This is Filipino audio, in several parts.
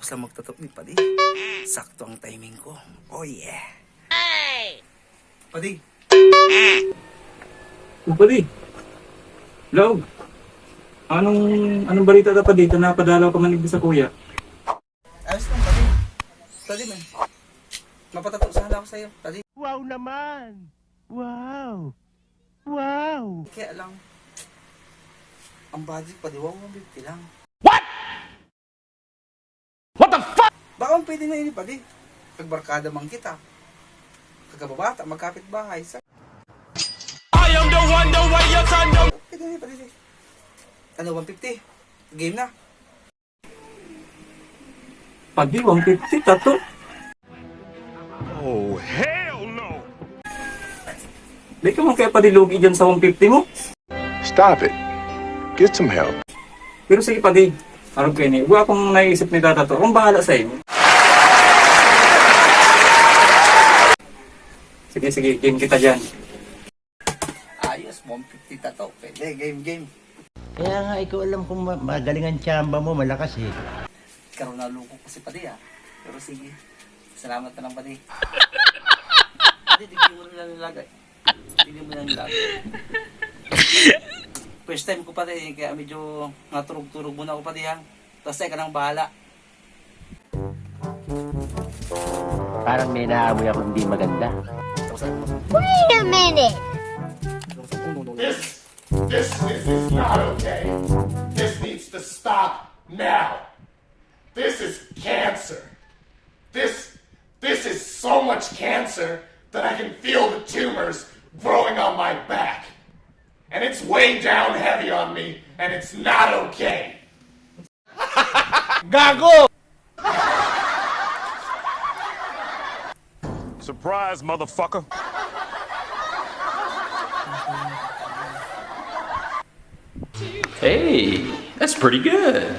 Pagkatapos lang magtatok ni Padi, sakto ang timing ko. Oh yeah. Padi. Padi. Hello. Anong balita na pa dito? Napadalaw ka manig sa kuya. Ayos lang, Padi. Padi man. Mapatatok sana ako sa'yo, Padi. Wow naman! Wow! Wow! Kaya lang, ang budget Padi, 150 lang. What the fuck? Baka pwede na yun, Padi. Pagbarkada man kita. Kagababata, magkapit bahay. I am the one, the way you turn the... Pwede na yun, Padi. Ano, 150? Game na. Padi, 150, tato. Oh, hell no! Di ka man kaya padilugi dyan sa 150 mo. Stop it. Get some help. Pero sige Padi, arog kayo ni. Huwag akong naisip ni Tatato. Akong bahala sa inyo. Sige, game kita dyan. Ayos, 150 tato. Pwede, game. Kaya nga, ikaw alam kung magaling ang tsamba mo, malakas eh. Karoon na luko ko si Padi Pero sige, salamat na lang Padi. Padi, tignan mo na lang nilagay. First time ko Padi, kaya medyo naturog-turog muna ako Padi Tapos ka nang bahala. Parang may naamoy ako hindi maganda. Wait a minute! This is not okay. This needs to stop now. This is cancer. This is so much cancer that I can feel the tumors growing on my back. And it's way down heavy on me, and it's not okay. Gago! Surprise, motherfucker. Hey, that's pretty good.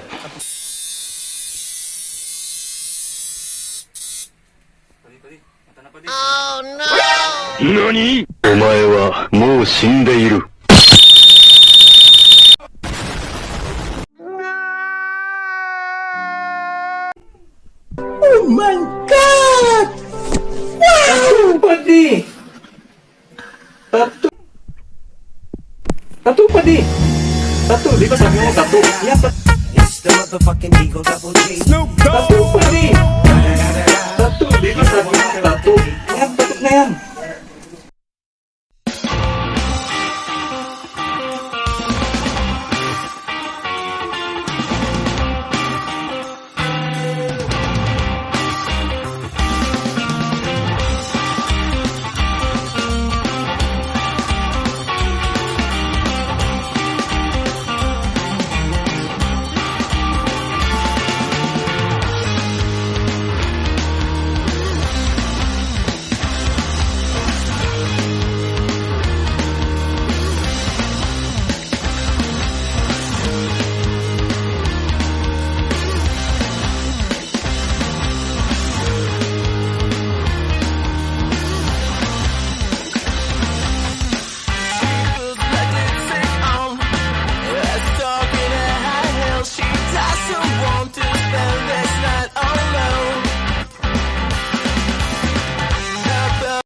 Padi, mata na Padi. NANI?! お前はもう死んでいる。Oh my God! Tato Padi! Tato Padi! Tato, di ba sabi mo tato? Yan, It's the motherfucking Eagle Double G. tato Padi! Tato, di ba sabi mo tato? Yan, tato na yan.